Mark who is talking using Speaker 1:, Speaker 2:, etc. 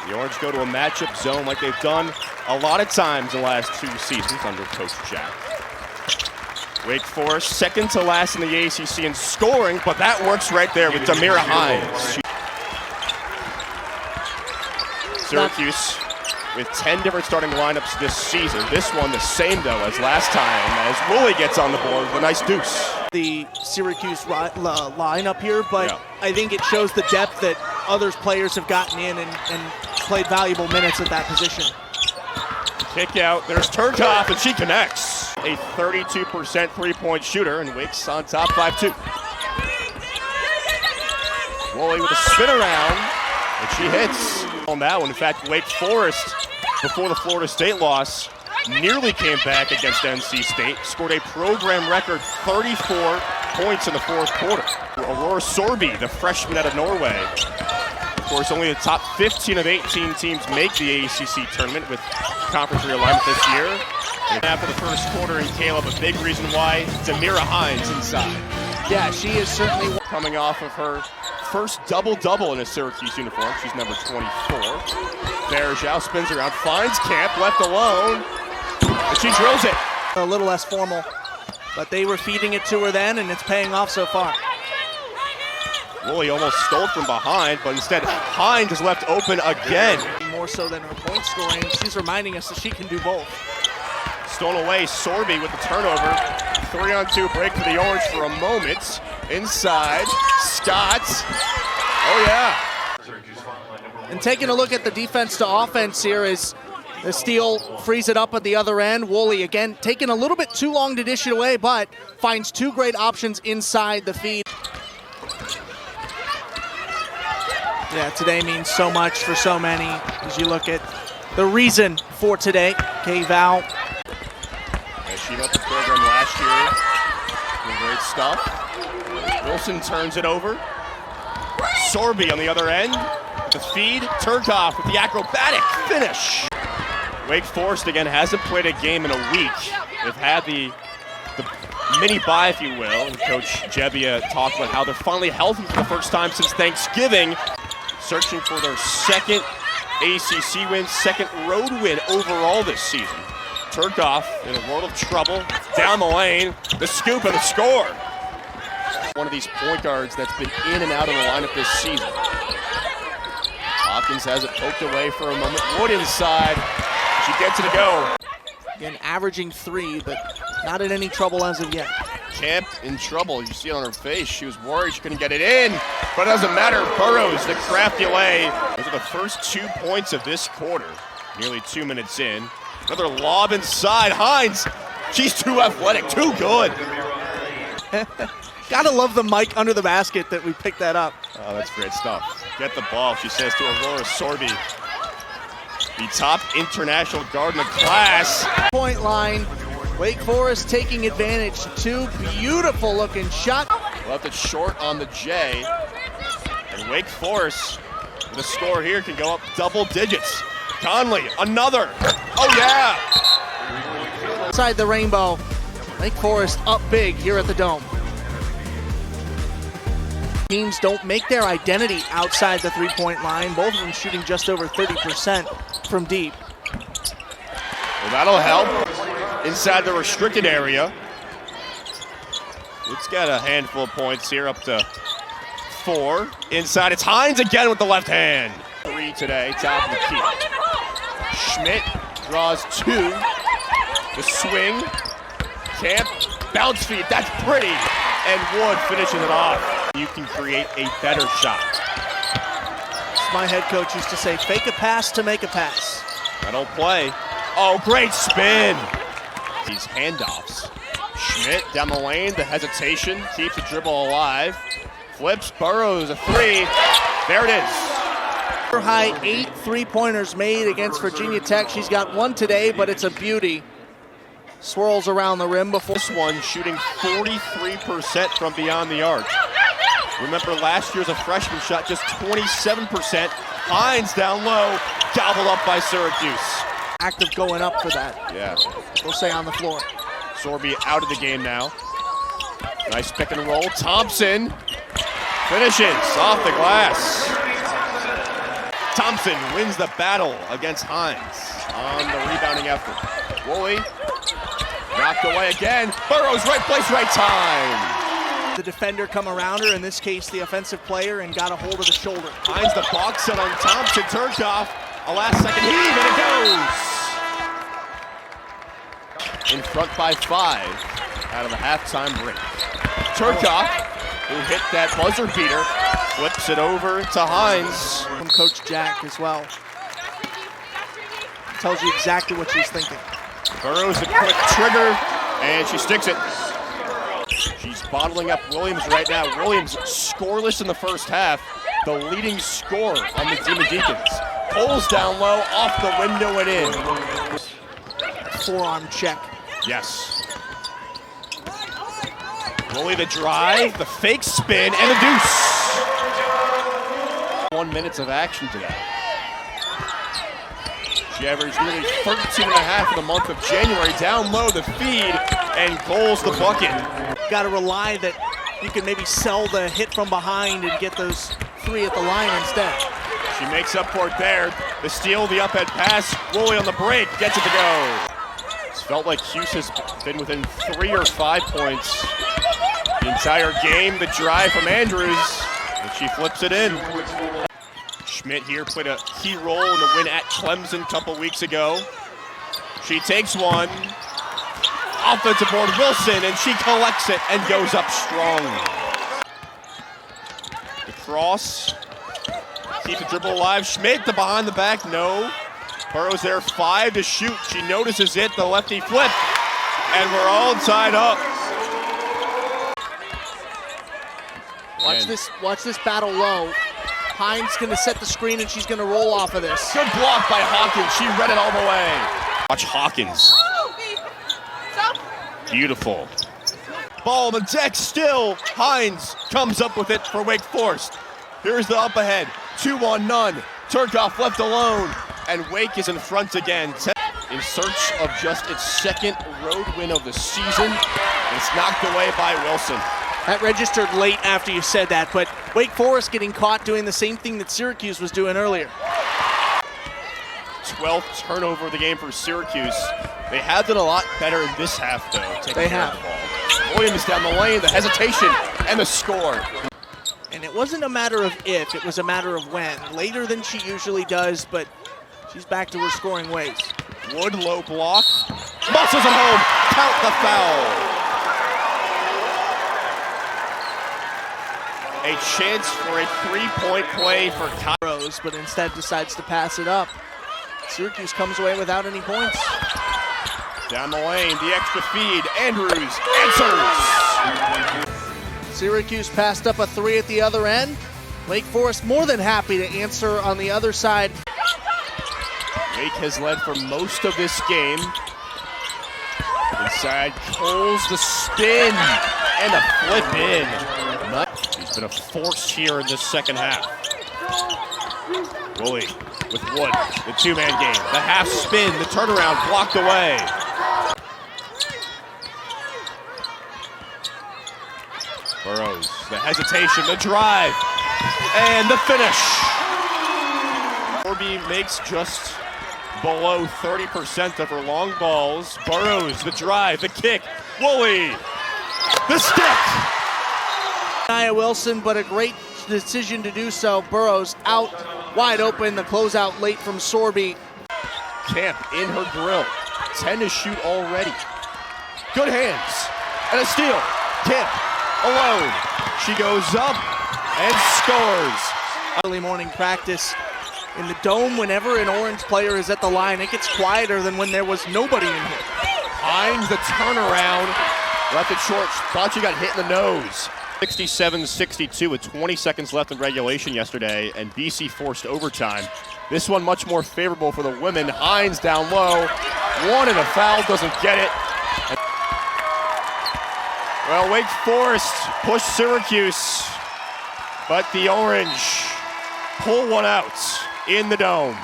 Speaker 1: The Orange go to a matchup zone like they've done a lot of times in the last 2 seasons under Coach Jack. Wake Forest second to last in the ACC in scoring, but that works right there with Demeara Hinds. Syracuse with 10 different starting lineups this season. This one the same though as last time as Wooley gets on the board with a nice deuce.
Speaker 2: The Syracuse lineup here, but
Speaker 1: yeah.
Speaker 2: I think it shows the depth that other players have gotten in and played valuable minutes at that position.
Speaker 1: Kick out, there's Turkoff, and she connects. A 32% three-point shooter, and Wake's on top 5-2. Wooley with a spin around, and she hits on that one. In fact, Wake Forest, before the Florida State loss, nearly came back against NC State, scored a program record 34 points in the fourth quarter. Aurora Sorby, the freshman out of Norway. Of course, only the top 15 of 18 teams make the ACC tournament with conference realignment this year. And after the first quarter, and Caleb, a big reason why Demeara Hinds inside.
Speaker 2: Yeah, she is certainly
Speaker 1: coming off of her first double-double in a Syracuse uniform. She's number 24. Bergeau spins around, finds Camp, left alone, and she drills it.
Speaker 2: A little less formal, but they were feeding it to her then, and it's paying off so far.
Speaker 1: Wooley almost stole from behind, but instead Hinds is left open again.
Speaker 2: More so than her point scoring, she's reminding us that she can do both.
Speaker 1: Stolen away, Sorby with the turnover. 3-on-2 break for the Orange for a moment. Inside, Scott. Oh yeah.
Speaker 2: And taking a look at the defense to offense here is the steal frees it up at the other end. Wooley again taking a little bit too long to dish it away, but finds 2 great options inside the feed. Yeah, today means so much for so many as you look at the reason for today. K-Val.
Speaker 1: She helped the program last year. Doing great stuff. Wilson turns it over. Sorby on the other end. The feed. Turkoff with the acrobatic finish. Wake Forest again hasn't played a game in a week. They've had the mini bye, if you will. And Coach Jebbia talked about how they're finally healthy for the first time since Thanksgiving. Searching for their second ACC win, second road win overall this season. Turkoff in a world of trouble. Down the lane, the scoop and the score. One of these point guards that's been in and out of the lineup this season. Hawkins has it poked away for a moment. Wood inside. She gets it to go.
Speaker 2: Again, averaging 3, but not in any trouble as of yet.
Speaker 1: Camp in trouble. You see it on her face. She was worried she couldn't get it in, but it doesn't matter. Burrows, the crafty lay. Those are the first 2 points of this quarter. Nearly 2 minutes in. Another lob inside. Hinds, she's too athletic, too good.
Speaker 2: Gotta love the mic under the basket that we picked that up.
Speaker 1: Oh, that's great stuff. Get the ball, she says to Aurora Sorby. The top international guard in the class.
Speaker 2: Point line. Wake Forest taking advantage. 2 beautiful looking shots.
Speaker 1: Left it short on the J. And Wake Forest, with a score here, can go up double digits. Conley, another. Oh yeah.
Speaker 2: Inside the rainbow. Wake Forest up big here at the Dome. Teams don't make their identity outside the 3-point line. Both of them shooting just over 30% from deep.
Speaker 1: Well, that'll help. Inside the restricted area. It's got a handful of points here, up to 4. Inside, it's Hinds again with the left hand. 3 today, top of the key. Schmidt draws 2. The swing. Camp, bounce feed, that's pretty. And Wood finishes it off. You can create a better shot.
Speaker 2: My head coach used to say, fake a pass to make a pass.
Speaker 1: That'll play. Oh, great spin. These handoffs. Schmidt down the lane, the hesitation, keeps the dribble alive. Flips, Burrows, a 3. There it is.
Speaker 2: Her high 8 3-pointers made against Virginia Tech. She's got 1 today, but it's a beauty. Swirls around the rim before.
Speaker 1: This one shooting 43% from beyond the arc. Remember last year's a freshman shot just 27%. Hinds down low, gobbled up by Syracuse.
Speaker 2: Active going up for that.
Speaker 1: Yeah.
Speaker 2: We'll say on the floor.
Speaker 1: Sorby out of the game now. Nice pick and roll. Thompson finishes off the glass. Thompson wins the battle against Hinds on the rebounding effort. Wooley knocked away again. Burrows, right place, right time.
Speaker 2: The defender come around her, in this case the offensive player, and got a hold of the shoulder.
Speaker 1: Hinds the box set on Thompson. Turkoff, a last second heave, and it goes. In front by 5 out of the halftime break. Turkoff, who hit that buzzer beater, flips it over to Hinds.
Speaker 2: From Coach Jack as well. Tells you exactly what she's thinking.
Speaker 1: Burrows a quick trigger, and she sticks it. She's bottling up Williams right now. Williams scoreless in the first half, the leading scorer on the Demon Deacons. Pulls down low, off the window and in.
Speaker 2: Forearm check.
Speaker 1: Yes. Wooley the drive, the fake spin, and the deuce. 1 minute of action today. She averaged nearly 13.5 in the month of January. Down low, the feed, and goals the bucket.
Speaker 2: Got to rely that you can maybe sell the hit from behind and get those 3 at the line instead.
Speaker 1: She makes up for it there. The steal, the up-head pass. Wooley on the break, gets it to go. It's felt like Hughes has been within 3 or 5 points the entire game. The drive from Andrews, and she flips it in. Schmidt here played a key role in the win at Clemson a couple weeks ago. She takes one. Offensive board, Wilson, and she collects it and goes up strong. The cross. Keep the dribble alive. Schmidt, the behind the back, no. Burrows there, 5 to shoot. She notices it, the lefty flip, and we're all tied up.
Speaker 2: Watch this battle low. Hinds gonna set the screen and she's gonna roll off of this.
Speaker 1: Good block by Hawkins. She read it all the way. Watch Hawkins. Beautiful. Ball on the deck still. Hinds comes up with it for Wake Forest. Here's the up ahead. 2 on none. Turkoff left alone. And Wake is in front again. In search of just its 2nd road win of the season. It's knocked away by Wilson.
Speaker 2: That registered late after you said that, but Wake Forest getting caught doing the same thing that Syracuse was doing earlier.
Speaker 1: 12th turnover of the game for Syracuse. They have done a lot better in this half, though.
Speaker 2: They have.
Speaker 1: The ball. Williams down the lane, the hesitation, and the score.
Speaker 2: And it wasn't a matter of if, it was a matter of when. Later than she usually does, but she's back to her scoring ways.
Speaker 1: Wood low block. Muscles at home. Count the foul. A chance for a 3-point play for
Speaker 2: Burrows, but instead decides to pass it up. Syracuse comes away without any points.
Speaker 1: Down the lane, the extra feed. Andrews answers.
Speaker 2: Syracuse passed up a 3 at the other end. Wake Forest more than happy to answer on the other side.
Speaker 1: Wake has led for most of this game. Inside, Coles the spin and a flip in. He's been a force here in this second half. Wooley with Wood, the 2-man game. The half spin, the turnaround blocked away. Burrows, the hesitation, the drive, and the finish. Corby makes just below 30% of her long balls. Burrows, the drive, the kick. Wooley, the stick.
Speaker 2: Nia Wilson, but a great decision to do so. Burrows out wide open, the closeout late from Sorby.
Speaker 1: Camp in her grill, 10 to shoot already. Good hands, and a steal. Camp alone. She goes up and scores.
Speaker 2: Early morning practice in the Dome. Whenever an Orange player is at the line, it gets quieter than when there was nobody in here.
Speaker 1: Hinds the turnaround, left it short, thought she got hit in the nose. 67-62 with 20 seconds left in regulation yesterday, and BC forced overtime. This one much more favorable for the women. Hinds down low, 1 and a foul, doesn't get it. Well, Wake Forest pushed Syracuse, but the Orange pull one out in the Dome.